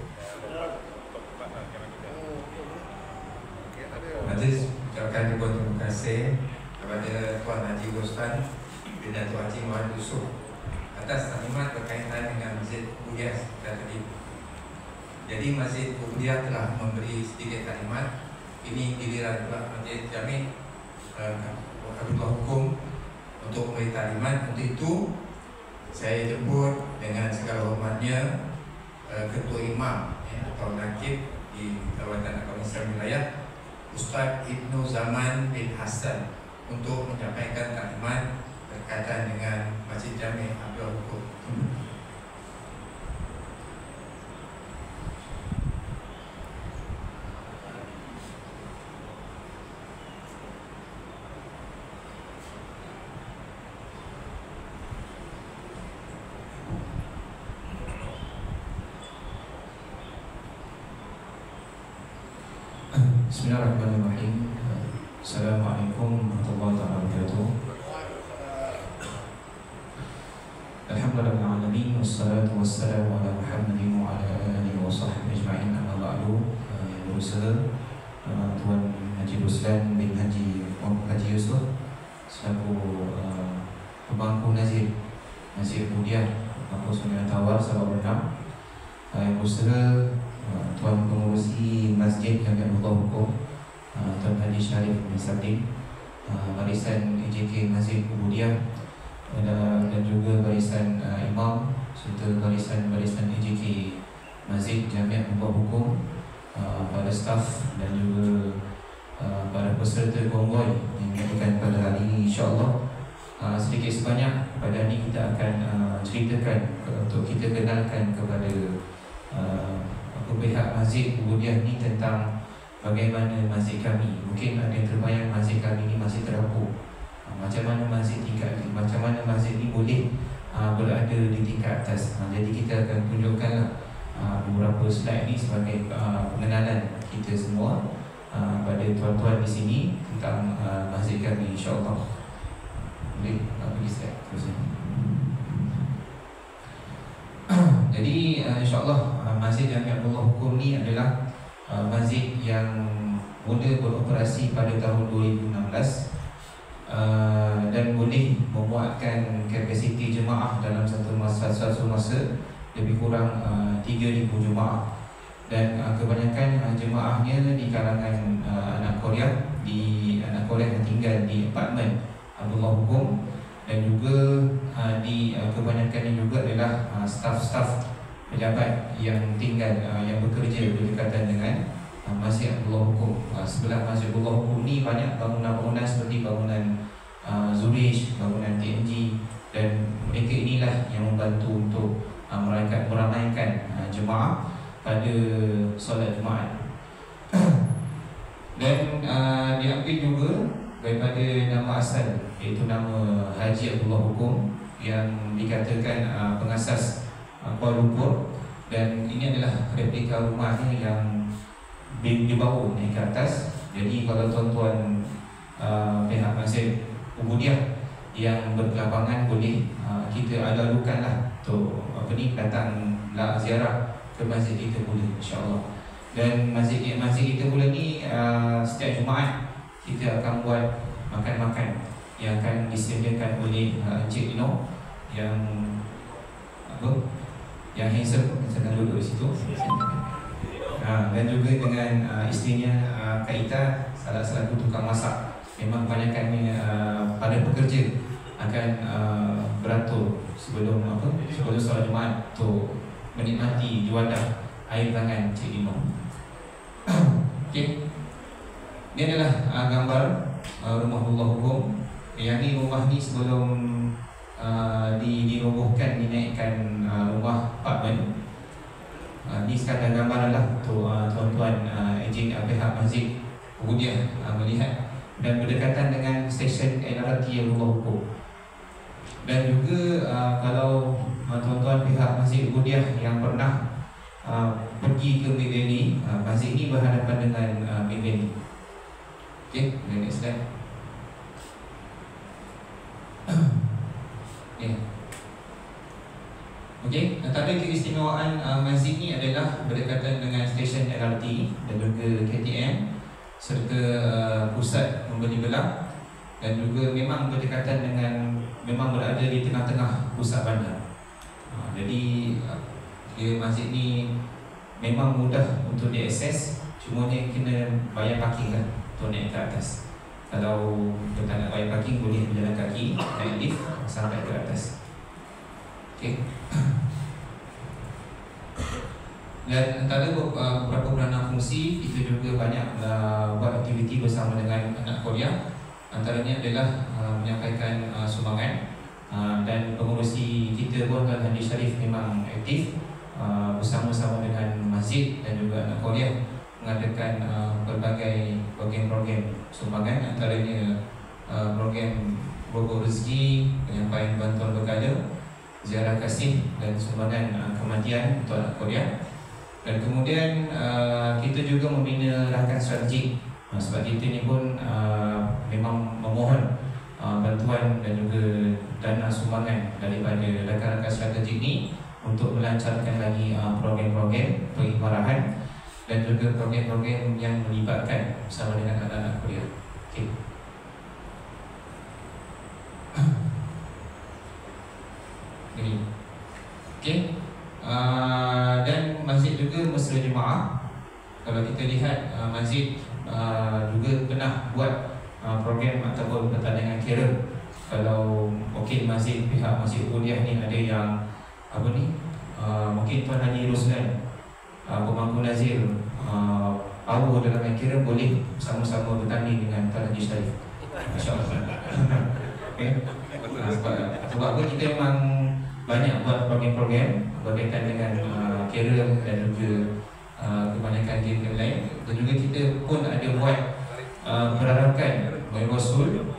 Aziz, ucapkan ribuan terima kasih kepada Tuan Haji Rostan dan Tuan Haji Muhammad Yusuf atas taklimat berkaitan dengan Masjid Ubudiyah tadi. Jadi Masjid Ubudiyah telah memberi sedikit taklimat. Ini giliran pula Masjid Jami' Abdullah Hukum untuk memberi taklimat. Untuk itu saya jemput dengan segala hormatnya Ketua Imam atau Nakib di Jabatan Agama Islam Wilayah Ustaz Ibnu Zaman bin Hasan untuk menyampaikan taklimat berkaitan dengan Masjid Jami' Abdullah Hukum. Bismillahirrahmanirrahim. Assalamualaikum warahmatullahi wabarakatuh. Alhamdulillahirrahmanirrahim. Wassalatu wassalamu ala Muhammadin wa ala alihi wa sahbihi ajma'in. Amma ba'du. Yang berusaha Tuan Haji Syekh Ruslan bin Haji Yusof selaku pemangku Nazir Masjid Budiah Kampus Sungai Tawar Sabah Bernam, Yang Bersera Tuan Pengurusi Masjid Jamiat Nurul Hukum Tuan Haji Syarif bin Sabdin, barisan EJK Masjid Budiah dan juga barisan imam serta barisan EJK Masjid Jamiat Nurul Hukum, para staf dan juga para peserta konvoi yang diadakan pada hari ini, insya-Allah. Sedikit sebanyak pada ini kita akan ceritakan untuk kita kenalkan kepada pihak Masjid Budiah ni tentang bagaimana masjid kami. Mungkin ada yang terbayang masjid kami ni masih terapuk. Macam mana masjid tingkat, macam mana masjid ni boleh berada di tingkat atas. Jadi kita akan tunjukkanlah beberapa slide ni sebagai pengenalan kita semua pada tuan-tuan di sini tentang masjid kami, insya-Allah. Boleh pergi slide terusnya. Jadi insya-Allah Masjid Jamiat Nurul Hukum ni adalah masjid yang mula beroperasi pada tahun 2016 dan boleh memuatkan kapasiti jemaah dalam satu masa lebih kurang 3,000 jemaah, dan kebanyakan jemaahnya di kalangan anak Korea yang tinggal di apartmen Abdullah Hukum, dan juga di kebanyakannya juga adalah staf-staf pejabat yang tinggal yang bekerja berdekatan dengan Masjid Abdullah Hukum. Sebelah Masjid Abdullah Hukum ni banyak bangunan-bangunan seperti bangunan Zurich, bangunan TNG, dan mereka inilah yang membantu untuk meramaikan jemaah pada solat Jumaat. Dan diambil juga daripada nama asal, iaitu nama Haji Abdullah Hukum yang dikatakan pengasas Kuala Lumpur, dan ini adalah replika rumahnya yang dibawa naik ke atas. Jadi kalau tuan-tuan pihak Masjid Budiah yang berkelapangan boleh kita lalukanlah untuk datanglah ziarah ke masjid kita pula, insya-Allah. Dan masjid kita pula ni setiap Jumaat kita akan buat makan-makan yang akan disediakan oleh Encik Ino yang handsome, sedang duduk di situ. Dan juga dengan isterinya Kak Ita, salah satu tukang masak. Memang kebanyakannya para pekerja akan beratur sebelum solat Jumaat untuk menikmati di wadah air tangan Encik Ino. Okey. Ini adalah gambar rumah Abdullah Hukum. Yang ni rumah ni sebelum dirobohkan, dinaikkan rumah apartmen. Ini sekadar gambaran lah untuk tuan-tuan pihak Masjid Budiah melihat, dan berdekatan dengan stesen LRT Abdullah Hukum. Dan juga kalau tuan-tuan pihak Masjid Budiah yang pernah pergi ke Mid Valley, masjid ini berhadapan dengan Mid Valley. Okay, next slide. Okay, antara keistimewaan masjid ni adalah berdekatan dengan stesen LRT dan juga KTM serta pusat membeli belah, dan juga memang berdekatan dengan, memang berada di tengah-tengah pusat bandar. Jadi masjid ni memang mudah untuk diakses, cuma ni kena bayar parking kan untuk naik ke atas. Kalau kita tak nak bayar parking, boleh berjalan kaki, naik lift sampai ke atas. Okay. Dan antara beberapa peranan fungsi, kita juga banyak buat aktiviti bersama dengan anak Korea. Antaranya adalah menyampaikan sumbangan, dan pengurusi kita pun Tuan Haji Syarif memang aktif bersama-sama dengan masjid dan juga anak Korea mengadakan berbagai program-program sumbangan, antaranya program Rogol Rezeki, penyampaian bantuan berkala, ziarah kasih dan sumbangan kematian untuk anak Korea. Dan kemudian kita juga membina rakan strategik, sebab kita ni pun memang memohon bantuan dan juga dana sumbangan daripada rakan-rakan strategik ni untuk melancarkan lagi program-program perkhidmatan, dan juga program-program yang melibatkan bersama dengan anak-anak kuliah. Okey. Ini. Okey. Dan masjid juga mesra jemaah. Kalau kita lihat masjid juga pernah buat program ataupun pertandingan kira. Kalau mungkin masjid, pihak Masjid Ubudiyah ni ada yang apa ni, mungkin Tuan Haji Roslan, pemangku Nazir, power dalam main kira, boleh sama-sama bertanding dengan Tuan Haji Syarif, InsyaAllah. Okay. Sebab apa kita memang banyak buat program-program berkaitan dengan kira dan juga kebanyakan game lain. Dan juga kita pun ada buat perarakan Rasul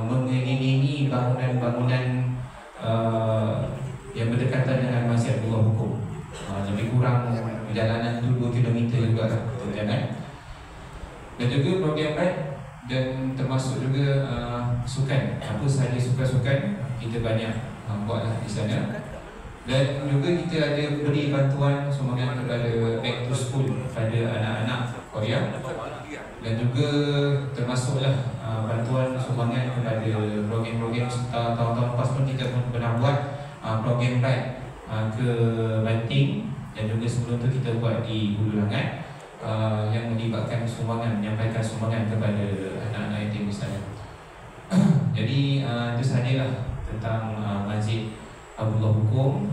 mengelilingi bangunan-bangunan yang berdekatan dengan Masjid Abdullah Hukum. Lebih kurang perjalanan tu 2 km juga lah perjalanan. Dan juga program ride dan termasuk juga sukan. Apa sahaja sukan-sukan kita banyak buatlah di sana. Dan juga kita ada beri bantuan sumbangan kepada Back to School kepada anak-anak Korea. Dan juga termasuklah bantuan sumbangan kepada program-program tahun-tahun lepas pun kita pun pernah buat program ride ke Banting, dan juga sebelum tu kita buat di Hulu Langat yang melibatkan sumbangan, menyampaikan sumbangan kepada anak-anak yatim di sana. Jadi itu sahajalah tentang Masjid Abdullah Hukum.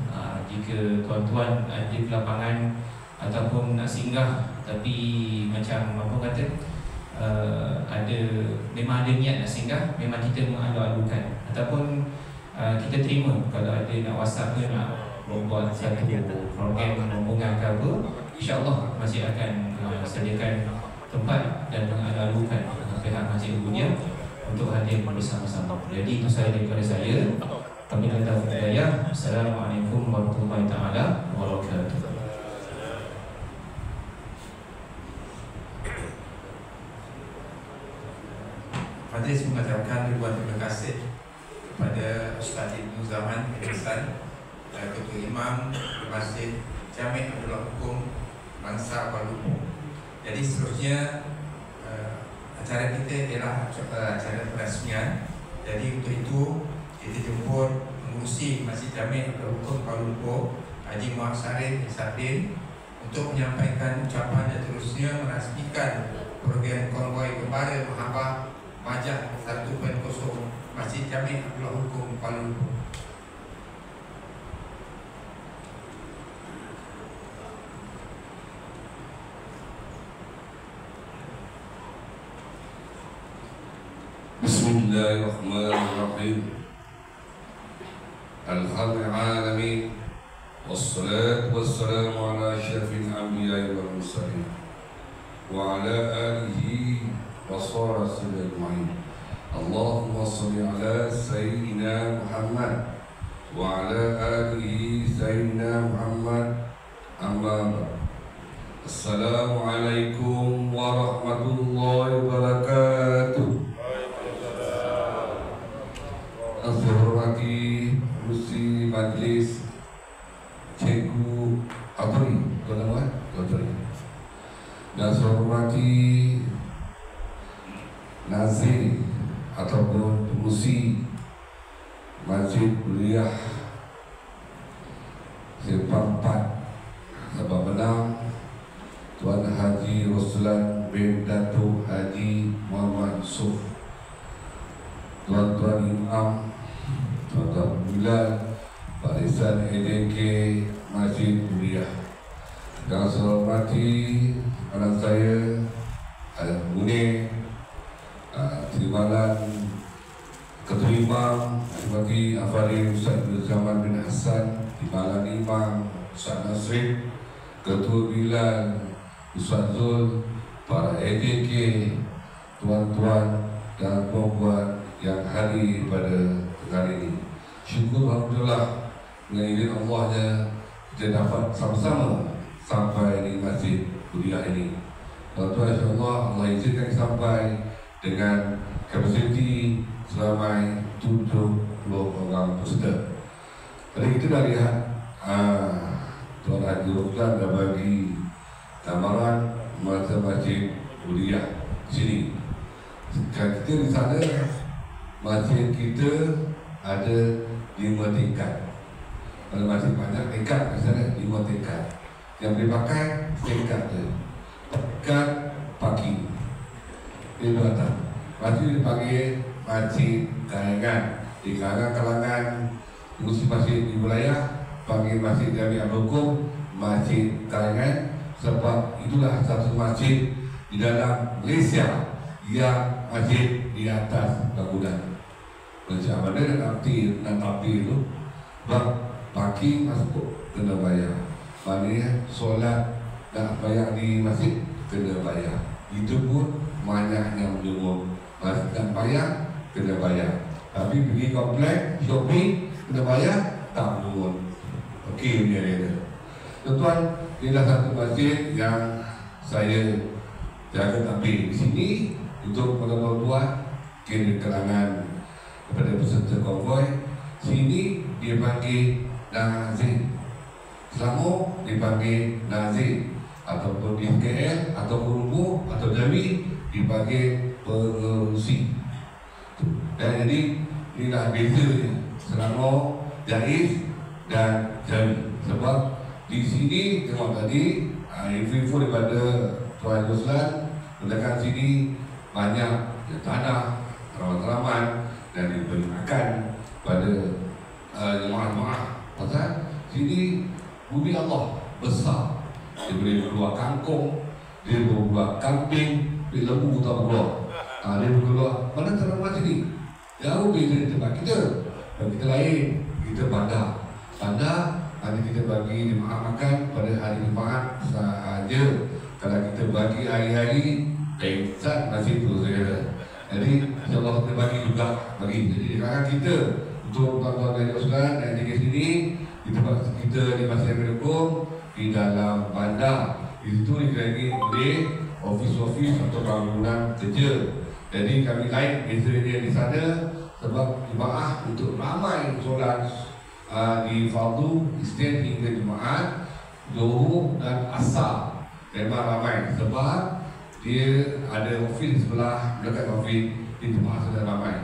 Jika tuan-tuan ada di lapangan ataupun nak singgah tapi macam apa kata, ada memang ada niat nak singgah, memang kita mengalu-alukan ataupun kita terima kalau ada nak WhatsApp ke nak membuat satu program rombongan ke apa, insya-Allah masih akan sediakan tempat dan mengalu-alukan pihak Masjid Ubudiyah untuk hadir bersama-sama. Jadi itu sahaja daripada saya. Kami kata hidayah. Assalamualaikum warahmatullahi taala wabarakatuh. Majlis mengucapkan ribuan terima kasih kepada Ustaz Ibnu Zaman Hasan, Ketua Imam Masjid Jami' Abdullah Hukum Bangsa Kuala Lumpur. Jadi seterusnya acara kita ialah acara perasmian. Jadi untuk itu kita jemput pengurusi Masjid Jami' Abdullah Hukum Kuala Lumpur, Haji Muhammad Sarif Isabdin, untuk menyampaikan ucapan dan terusnya merasmikan program konvoi Gembala Mahabbah Majah 1.0 Masjid Jami' Abdullah Hukum Kuala Lumpur. Bismillahirrahmanirrahim. Alhamdulillahirrahmanirrahim. Wassalatu wassalamu ala asyrafil anbiya'i wal mursalin wa ala alihi wa sahbihi ajma'in. Allahumma shalli ala sayyidina Muhammad wa ala alihi sayyidina Muhammad. Amma ba'd. Assalamualaikum warahmatullahi wabarakatuh. Hormati Kursi Majlis Cikgu Abri, tuan nama Abri, dan hormati Nazir ataupun pengurusi Masjid Ubudiyah Simpang 4 Sabah Benang, Tuan Haji Roslan bin Datuk Haji Muhammad Yusuf, Tuan-tuan Imam, Tuan-tuan Bilal, Barisan EDK Masjid Ubudiyah, dan saya hormati anak saya Munir, Timbalan Ketua Imam, hormati Afari Ustaz Zaman bin Hassan, Timbalan Imam Ustaz Nasrid, Ketua Bilal Ustaz Zul, para EDK, tuan-tuan dan puan-puan yang hadir pada hari ini. Syukur alhamdulillah dengan izin Allahnya kita dapat sama-sama sampai di Masjid Ubudiyah ini. Tuan-tuan, insya-Allah Allah izinkan sampai dengan kapasiti seramai 70 orang peserta. Tadi kita dah lihat Tuan Haji Roslan dah bagi gambaran pasal Masjid Buriah sini. Kita di sana, masjid kita ada 5 tingkat. Kalau masjid banyak tingkat, misalnya 5 tingkat. Yang boleh pakai tingkat tu, tingkat parking. Di atas masjid dipanggil Masjid Kalangan. Di kalangan fungsi masjid di wilayah panggil Masjid Jami' Al-Hukum Masjid Kalangan, sebab itulah satu masjid di dalam Malaysia yang masjid di atas bangunan. Macam mana nak tapi itu bab parking masuk kena bayar. Maknanya solat nak bayar di masjid kena bayar. Itu pun banyaknya menurut nak bayar kena bayar. Tapi pergi komplek shopping kena bayar tak menurut. Okey dia ada. Tuan-tuan, inilah satu masjid yang saya jaga tapi di sini untuk tuan-tuan kira kalangan kepada peserta konvoi. Sini dia panggil Nazir, Selangor dipanggil Nazir, ataupun di KL atau Urumbu atau Jawi dipanggil pengerusi. Dan jadi inilah bezanya Selangor, Jais dan Jawi. Sebab di sini tengok tadi info daripada Tuan Roslan, ledakan sini banyak tanah teraman-teraman dan diberi makan pada jemaah-jemaah. Pasal sini bumi Allah besar. Dia boleh keluar kangkung, dia boleh keluar kambing, dia lembu tak keluar. Dia boleh keluar mana tanaman sini. Jauh beza di tempat kita. Dan kita lain, kita bandar. Bandar nanti kita bagi jemaah makan pada hari Jumaat sahaja. Kalau kita bagi hari-hari, pengsan masih tu saya. Jadi insyaAllah kita bagi juga bagi. Jadi di kalangan kita untuk tuan-tuan dan saudara dan di sini di tempat kita di Masjid Al-Hukum di dalam bandar. Di situ dikelilingi oleh ofis-ofis atau bangunan kerja. Jadi kami lain beza dia di sana sebab jemaah untuk ramai solat di fardu Isnin hingga Jumaat, Zuhur dan Asar memang ramai sebab dia ada ofis sebelah dekat ofis di jemaah sudah ramai.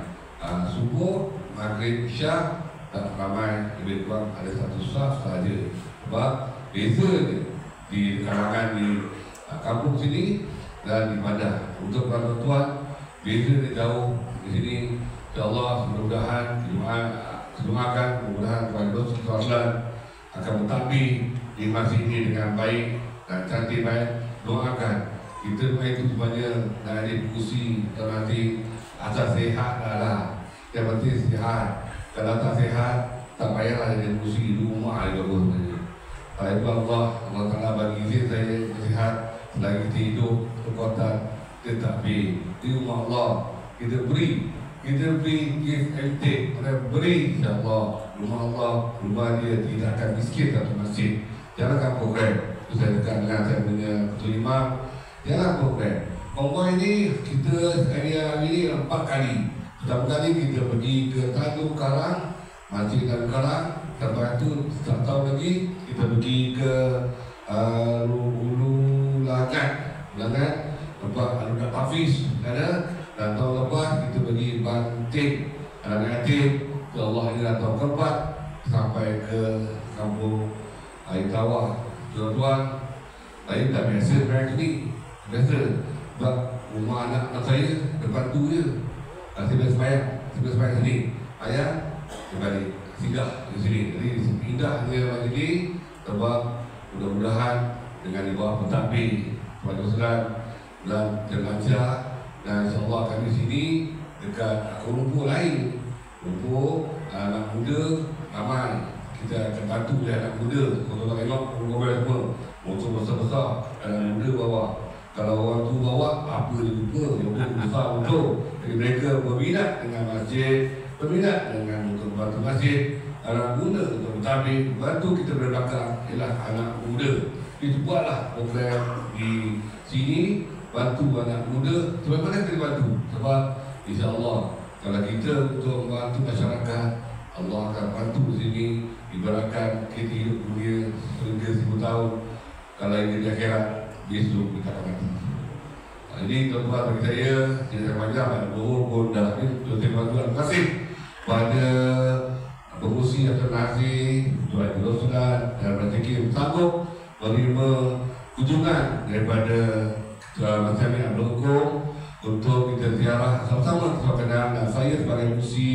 Subuh, Maghrib, Isyak tak ramai, lebih kurang ada satu saf sahaja. Sebab beza dia di kalangan di kampung sini dan di bandar. Untuk tuan-tuan beza dia jauh di sini. InsyaAllah mudah-mudahan sedoakan mudah-mudahan Tuan Roslan akan bertakbir di masjid ini dengan baik dan cantik baik. Doakan kita itu semuanya nak ada kursi atau nanti asal sihat lah. Yang penting sihat. Kalau tak sihat tak payahlah ada kursi di rumah ada bagus saja. Kalau itu Allah Ta'ala bagi izin saya sihat selagi kita hidup kekuatan kita takbir di rumah Allah. Kita beri give and take. Kita beri insyaAllah rumah Allah, rumah dia tidak akan miskin satu masjid. Jangankan program. Itu saya dekat dengan saya punya ketua imam. Jangan program. Konvoi ini kita hari ini 4 kali. Pertama kali kita pergi ke Tanjung Karang, Masjid Tanjung Karang. Lepas itu tak tahu lagi kita pergi ke Ulu Langat, tempat Aludat Hafiz ada. Dan tahun lepas kita pergi Banting, Anak-anak Allah ini dah tahun keempat sampai ke kampung Air Tawar. Tuan-tuan, saya dah biasa sebenarnya ni. Biasa. Sebab rumah anak saya depan tu je. Saya sembahyang sini. Ayah, dia balik singgah di sini. Jadi indahnya macam ni. Sebab mudah-mudahan dengan di bawah pentadbir Tuan Roslan dan terlancar. Dan insyaAllah kami sini dekat rumput lain. Rumput anak muda ramai. Kita akan bantu dia anak muda. Kalau tengok rumput semua motor besar-besar, anak muda bawa. Kalau orang tu bawa, apa dia lupa. Dia pun besar motor. Jadi mereka berminat dengan masjid, berminat dengan untuk bantu masjid. Anak muda untuk bertabik, bantu kita berbelakang ialah anak muda. Kita buatlah program di sini, bantu anak muda. Sebab mana kita bantu? Sebab insyaAllah kalau kita untuk membantu masyarakat, Allah akan bantu di sini. Ibaratkan kita hidup dunia sehingga 1000 tahun. Kalau ingin di akhirat, besok kita akan mati. Jadi tuan-tuan bagi saya, tidak panjang ada pun dah ni. Terima kasih pada pengurusi Abdul Nazir, Tuan Haji Roslan dan rezeki sanggup menerima kunjungan daripada Masjid Abdul Hukum untuk kita ziarah sama-sama kita kenal. Dan saya sebagai pengurusi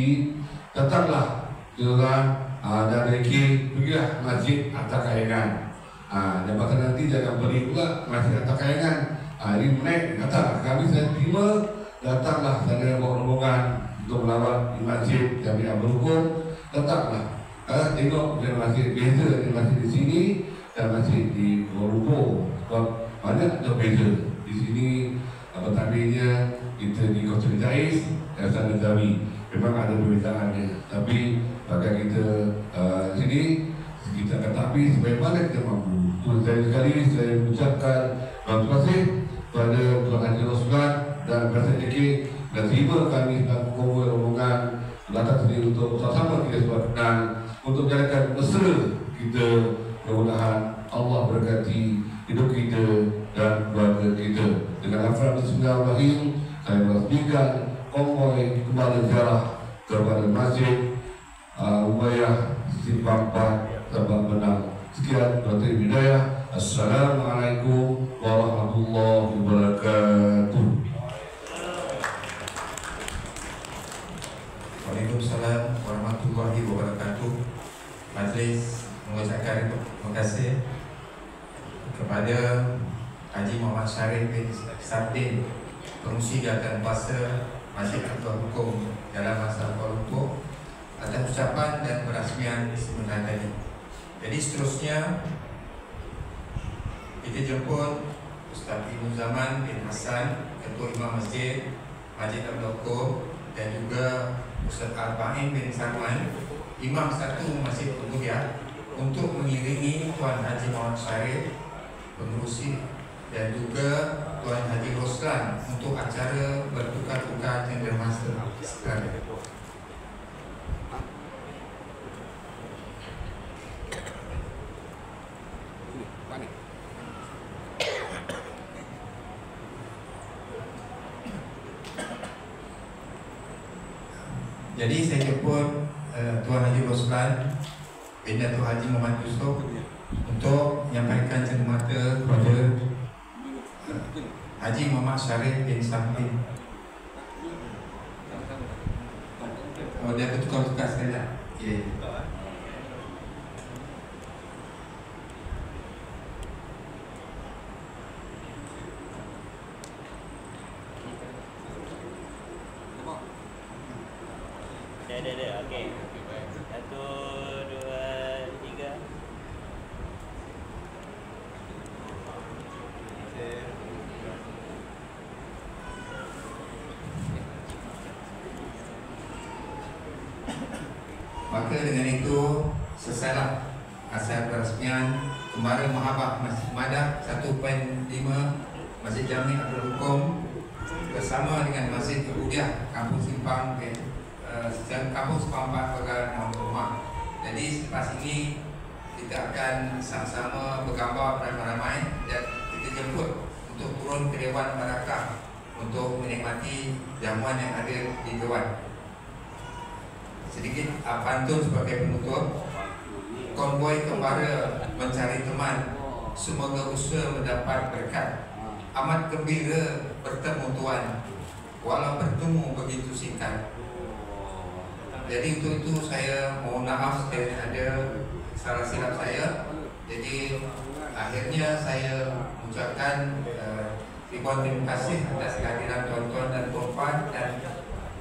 datanglah dan rezeki pergilah Masjid Harta Kayangan. Dan masa nanti jangan pergi pula Masjid Harta Kayangan. Ini menaik kata kami saya terima, datanglah saya bawa rombongan untuk melawat di Masjid Jami Abdul Hukum. Datanglah tengok dari masjid beza di masjid di sini dan masjid di Kuala Lumpur. Sebab banyak ada beza di sini. Pertandingnya kita di Kota Jais dan sana Jami memang ada perbezaannya. Tapi bagi kita sini kita akan tapi sebagaimana kita mampu. Saya sekali saya mengucapkan terima kasih kepada Tuan Haji Roslan dan Presiden JK dan terima kami dan konvoi rombongan datang sini untuk sama-sama kita sebab kenal untuk menjalankan mesra kita. Mudah-mudahan Allah berkati hidup kita dan keluarga kita. Dengan lafaz bismillahirrahmanirrahim, saya meresmikan konvoi kembali ziarah kepada Masjid Umayyah Simpang 4 Sabah Menang. Sekian dari Hidayah. Assalamualaikum warahmatullahi wabarakatuh. Waalaikumsalam warahmatullahi wabarakatuh. Majlis mengucapkan terima kasih kepada Haji Muhammad Syarif bin Sabdin, pengurusi Jabatan Kuasa Masjid Abdul Hukum dalam masa Kuala Lumpur atas ucapan dan perasmian sebentar tadi. Jadi seterusnya kita jemput Ustaz Ibnu Zaman bin Hassan, Ketua Imam Masjid Abdul Hukum, dan juga Ustaz Al-Fahim bin Salman, Imam satu Masjid Al-Mulia, untuk mengiringi Tuan Haji Muhammad Syarif, pengurusi, dan juga Tuan Haji Roslan untuk acara bertukar-tukar cenderamata sekarang. Jadi saya jemput Tuan Haji Roslan bin Datuk Haji Muhammad Yusof untuk menyampaikan cenderamata kepada Haji Muhammad Syarif bin Sabdin. Oh, dia bertukar-tukar sekali tak? Okay. Ada. Okey. 1, 2, 3. Maka dengan itu selesailah asal peresmian Kembara Mahabah Masjid Madah 1.5 Masjid Jami Abdul Hukum bersama dengan Masjid Al-Mulia Kampung Simpang Kampung Sepampat Pegaran Rumah. Jadi selepas ini kita akan sama-sama bergambar beramai-ramai dan kita jemput untuk turun ke Dewan Barakah untuk menikmati jamuan yang ada di Dewan. Sedikit pantun sebagai penutup. Konvoi kembara mencari teman, semoga usaha mendapat berkat. Amat gembira bertemu Tuan, walau bertemu begitu singkat. Jadi untuk itu saya mohon maaf sekiranya ada salah silap saya. Jadi akhirnya saya mengucapkan ribuan terima kasih atas kehadiran tuan-tuan dan puan, dan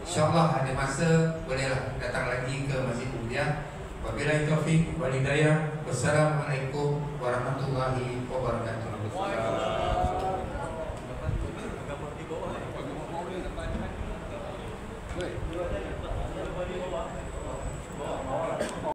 InsyaAllah ada masa bolehlah datang lagi ke Masjid Mulia. Wabillahi taufiq wal hidayah. Wassalamualaikum warahmatullahi wabarakatuh.